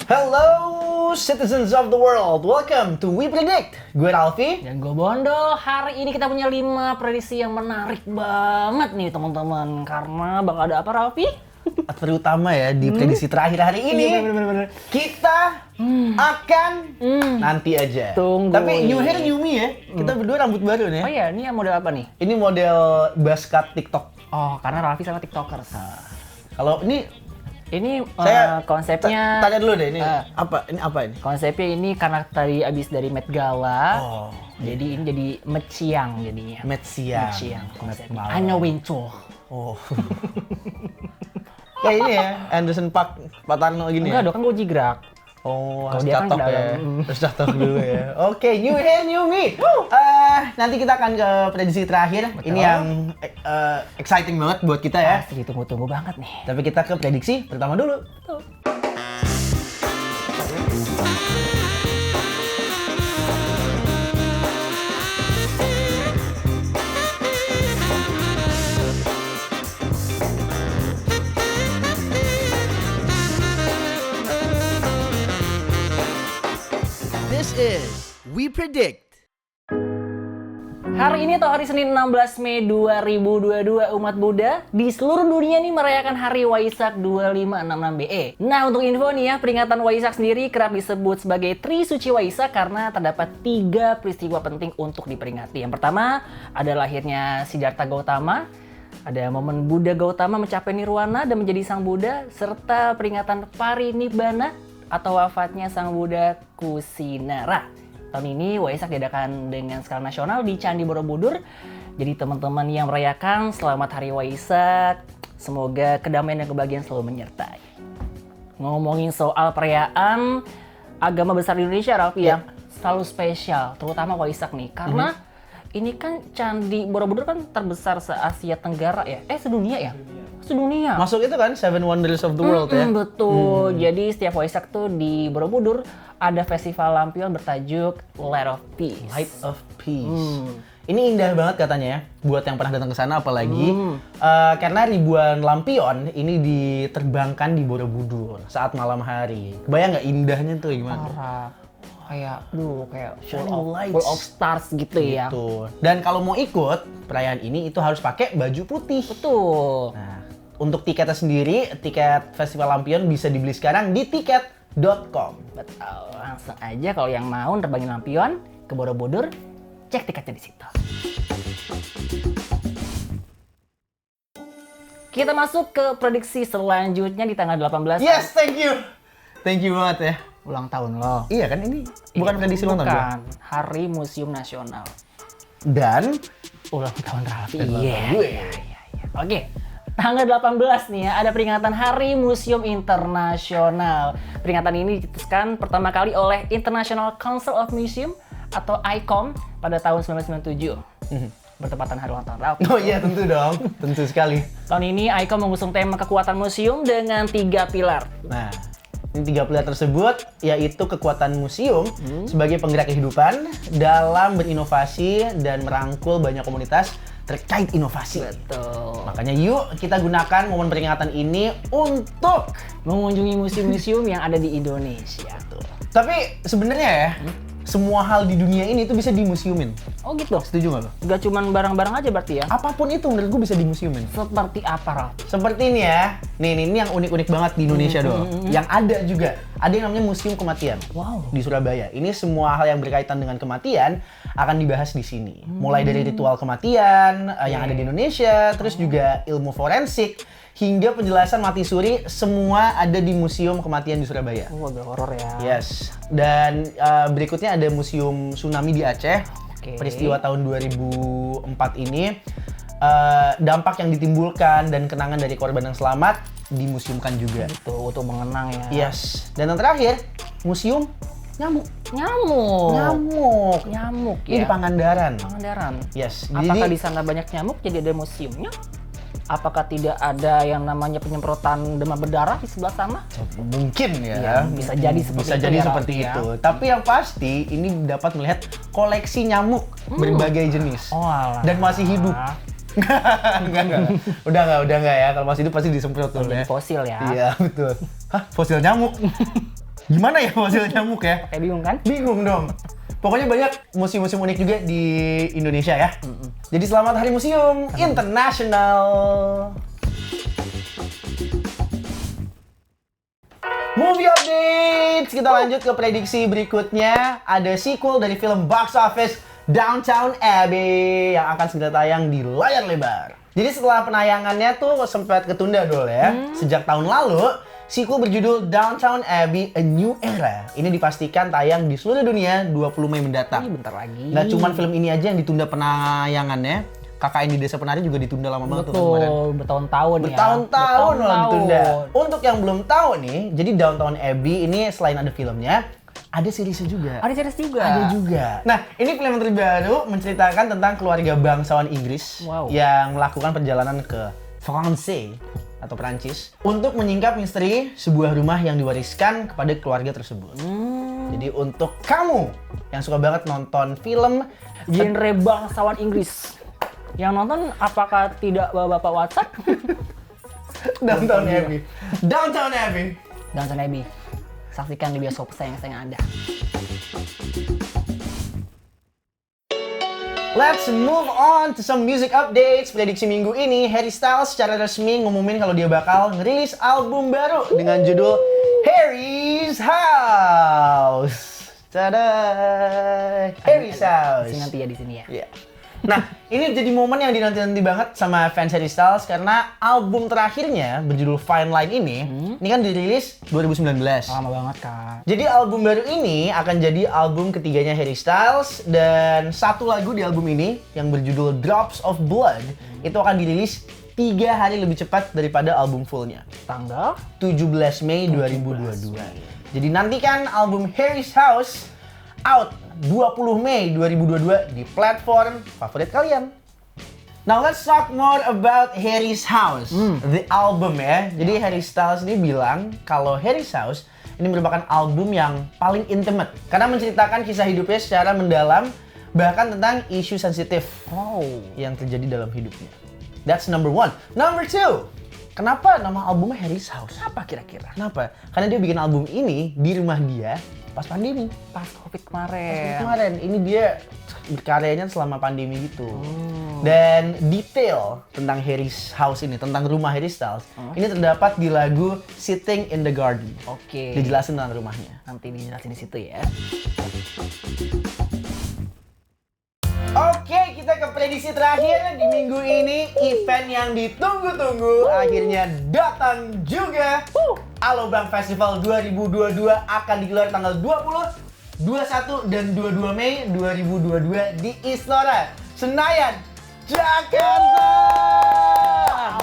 Hello citizens of the world, welcome to We Predict. Gue Ralfi. Dan gue Bondo. Hari ini kita punya 5 prediksi yang menarik banget nih teman-teman. Karena bakal ada apa, Ralfi? Terutama ya di prediksi terakhir hari ini. Iya, bener-bener. Kita akan nanti aja. Tunggu. Tapi new hair new me ya. Kita berdua rambut baru nih. Oh iya, ini yang model apa nih? Ini model buzz cut TikTok. Oh, karena Ralfi sama TikTokers. Kalau ini Ini saya konsepnya... tanya dulu deh ini eh, apa? Ini apa ini? Konsepnya ini karena tadi abis dari Met Gala. Oh, Jadi ini jadi Meciang jadinya. Met siang. Meciang konsepnya. malam. Hanya Winco. Oh. Kayak ini ya, Anderson Park, Pak Tarno gini Enggak ya? dong, kan gue jigrak. Oh, harus Kalau dia kan catok ke ya. dalam. Harus catok dulu ya. Oke, new hair, new me. Nanti kita akan ke prediksi terakhir. Betul. Ini yang exciting banget buat kita ya. Asli tunggu-tunggu banget nih. Tapi kita ke prediksi pertama dulu. Tuh. This is We Predict. Hari ini atau hari Senin 16 Mei 2022 umat Buddha di seluruh dunia nih merayakan Hari Waisak 2566 BE. Nah, untuk info nih ya, peringatan Waisak sendiri kerap disebut sebagai Tri Suci Waisak karena terdapat 3 peristiwa penting untuk diperingati. Yang pertama ada lahirnya Siddhartha Gautama, ada momen Buddha Gautama mencapai nirwana dan menjadi sang Buddha, serta peringatan Parinibbana atau wafatnya sang Buddha Kusinara. Tahun ini Waisak diadakan dengan skala nasional di Candi Borobudur. Jadi teman-teman yang merayakan selamat Hari Waisak. Semoga kedamaian dan kebahagiaan selalu menyertai. Ngomongin soal perayaan agama besar di Indonesia, Ralfi ya, selalu spesial, terutama Waisak nih. Karena ini kan Candi Borobudur kan terbesar se-Asia Tenggara ya. Sedunia ya? Sedunia. Masuk itu kan Seven Wonders of the World ya. Betul. Jadi setiap Waisak tuh di Borobudur ada festival lampion bertajuk Light of Peace. Light of Peace. Ini indah banget katanya ya, buat yang pernah datang ke sana apalagi. Karena ribuan lampion ini diterbangkan di Borobudur saat malam hari. Kebayang nggak indahnya tuh gimana? Parah. Kayak Shining lights. full of stars gitu ya. Gitu. Dan kalau mau ikut perayaan ini itu harus pakai baju putih. Betul. Nah, untuk tiketnya sendiri, tiket Festival Lampion bisa dibeli sekarang di tiket.com. Betul. Langsung aja kalau yang mau nerbangin lampion ke Borobudur, cek tiketnya di situ. Kita masuk ke prediksi selanjutnya di tanggal 18. Yes, thank you. Thank you banget ya. Ulang tahun lo. Iya kan ini bukan prediksi ulang tahun. Bukan. Hari Museum Nasional. Dan Ulang tahun Ralfi. Dan ulang Iya. tahun gue. Iya. Oke. Tanggal 18 nih ya, ada peringatan Hari Museum Internasional. Peringatan ini dicetuskan pertama kali oleh International Council of Museum atau ICOM pada tahun 1997. Bertepatan hari ulang tahun Ralfi. oh iya tentu dong, tentu sekali. Tahun ini ICOM mengusung tema kekuatan museum dengan 3 pilar. Nah, ini 3 pilar tersebut yaitu kekuatan museum sebagai penggerak kehidupan dalam berinovasi dan merangkul banyak komunitas terkait inovasi. Betul. Makanya yuk kita gunakan momen peringatan ini untuk Mengunjungi museum-museum yang ada di Indonesia. Tapi sebenarnya ya, semua hal di dunia ini tuh bisa dimuseumin. Oh gitu? Setuju nggak lo? Gak cuman barang-barang aja berarti ya? Apapun itu menurut gue bisa dimuseumin. Seperti apa, Ralf? Seperti ini ya. Nih, ini yang unik-unik banget di Indonesia dong. Yang ada juga. Ada yang namanya Museum Kematian. Wow. Di Surabaya. Ini semua hal yang berkaitan dengan kematian akan dibahas di sini. Mulai dari ritual kematian yang ada di Indonesia, terus juga ilmu forensik, hingga penjelasan mati suri, semua ada di Museum Kematian di Surabaya. Oh, agak horor ya. Yes. Dan berikutnya ada Museum Tsunami di Aceh. Oke. Peristiwa tahun 2004 ini. Dampak yang ditimbulkan dan kenangan dari korban yang selamat dimuseumkan juga. Tuh, untuk mengenang ya. Yes. Dan yang terakhir, Museum Nyamuk. Nyamuk. Nyamuk Ini ya. di Pangandaran. Pangandaran. Yes. Apakah di sana banyak nyamuk jadi ada museumnya? Apakah tidak ada yang namanya penyemprotan demam berdarah di sebelah sana? Mungkin ya. Iya, bisa jadi seperti bisa itu jadi ya, seperti Raffi, ya. itu. Tapi yang pasti ini dapat melihat koleksi nyamuk berbagai jenis. Oh, alah. Dan masih hidup. enggak. Udah enggak ya. Kalau masih hidup pasti disemprot tuh Jadi ya. fosil ya. Iya, betul. Hah, fosil nyamuk? Gimana ya fosil nyamuk ya? Kayak bingung kan? Bingung dong. Pokoknya banyak museum-museum unik juga di Indonesia ya. Jadi selamat Hari Museum Internasional. Movie updates. Kita lanjut ke prediksi berikutnya. Ada sequel dari film box office Downton Abbey yang akan segera tayang di layar lebar. Jadi setelah penayangannya tuh sempat ketunda dulu ya. Sejak tahun lalu, sequel berjudul Downton Abbey A New Era ini dipastikan tayang di seluruh dunia 20 Mei mendatang. Bentar lagi. Nggak cuman film ini aja yang ditunda penayangannya. KKN di Desa Penari juga ditunda lama banget tuh kemarin. Betul, bertahun-tahun ya. Bertahun-tahun loh ditunda. Untuk yang belum tahu nih, jadi Downton Abbey ini selain ada filmnya, ada seriesnya juga. Ada series juga. Ada juga. Nah, ini film terbaru menceritakan tentang keluarga bangsawan Inggris yang melakukan perjalanan ke France atau Perancis untuk menyingkap misteri sebuah rumah yang diwariskan kepada keluarga tersebut. Jadi untuk kamu yang suka banget nonton film genre bangsawan Inggris, yang nonton apakah tidak bapak WhatsApp? Downton Abbey. Downton Abbey. Downton Abbey. Saksikan di bioskop saya yang ada. Let's move on to some music updates. Prediksi minggu ini, Harry Styles secara resmi ngumumin kalau dia bakal ngerilis album baru dengan judul Harry's House. Tada! Harry's House. Nanti ya di sini ya. Iya. Nah, ini jadi momen yang dinanti-nanti banget sama fans Harry Styles karena album terakhirnya berjudul Fine Line ini kan dirilis 2019. Lama banget, Kak. Jadi album baru ini akan jadi album ketiganya Harry Styles dan satu lagu di album ini yang berjudul Drops of Blood itu akan dirilis 3 hari lebih cepat daripada album fullnya. Tanggal 17 Mei 2022. Jadi nantikan album Harry's House out 20 Mei 2022 di platform favorit kalian. Now let's talk more about Harry's House, the album ya. Jadi Harry Styles ini bilang kalau Harry's House ini merupakan album yang paling intimate karena menceritakan kisah hidupnya secara mendalam bahkan tentang isu sensitif yang terjadi dalam hidupnya. That's number 1. Number 2. Kenapa nama albumnya Harry's House? apa kira-kira? Kenapa? Karena dia bikin album ini di rumah dia pas pandemi. Pas Covid kemarin. Kemarin ini dia karyanya selama pandemi gitu. Dan detail tentang Harry's House ini, tentang rumah Harry Styles, ini terdapat di lagu Sitting in the Garden. Oke. Dijelasin tentang rumahnya. Nanti dijelasin di situ ya. Oke, kita ke prediksi terakhir di minggu ini. Event yang ditunggu-tunggu akhirnya datang juga. Alobank Festival 2022 akan digelar tanggal 20, 21, dan 22 Mei 2022 di Istora Senayan, Jakarta.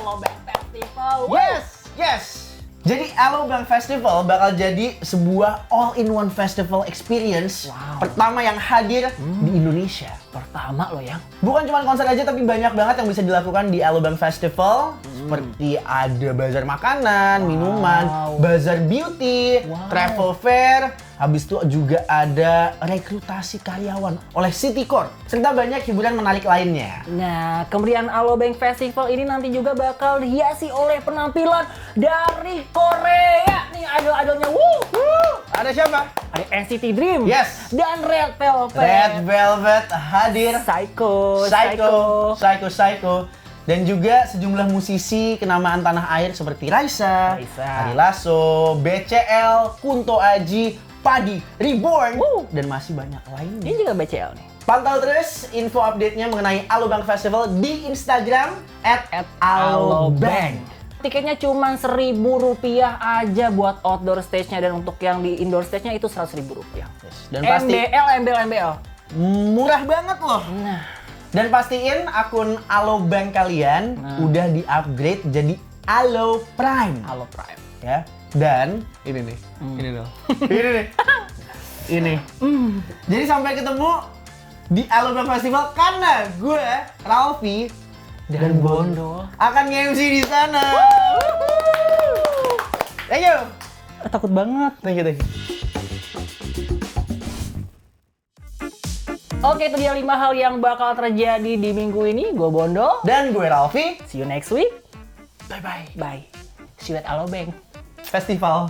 Alobank Festival. Yes. Jadi Alobank Festival bakal jadi sebuah all-in-one festival experience pertama yang hadir di Indonesia. Pertama loh ya. Bukan cuma konser aja tapi banyak banget yang bisa dilakukan di Alobank Festival. Seperti ada bazar makanan, minuman, bazar beauty, travel fair. Habis itu juga ada rekrutasi karyawan oleh City Corp. Serta banyak hiburan menarik lainnya. Nah, kemeriahan Alobank Festival ini nanti juga bakal dihiasi oleh penampilan dari Korea. Nih idol-idolnya. Ada siapa? Ada NCT Dream. Yes. Dan Red Velvet. Red Velvet hadir. Psycho. Dan juga sejumlah musisi kenamaan tanah air seperti Raisa, Ari Lasso, BCL, Kunto Aji, Padi, Reborn, dan masih banyak lainnya. Ini juga BCL nih. Pantau terus info update-nya mengenai Alobank Festival di Instagram @alobank. Tiketnya cuma Rp1.000 aja buat outdoor stage-nya, dan untuk yang di indoor stage-nya itu Rp100.000. Dan pasti MBL. murah banget loh. Dan pastiin akun Alobank kalian udah di-upgrade jadi Alo Prime. Alo Prime. Ya. Dan ini nih. Ini loh. Ini nih. Ini. Jadi sampai ketemu di Alobank Festival karena gue, Ralfi, dan Bondo akan nge-MC di sana. Thank you. Takut banget. Thank you. Oke, itu dia 5 hal yang bakal terjadi di minggu ini. Gue Bondo. Dan gue Ralfi. See you next week. Bye-bye. Bye. See you at Alobank. festival.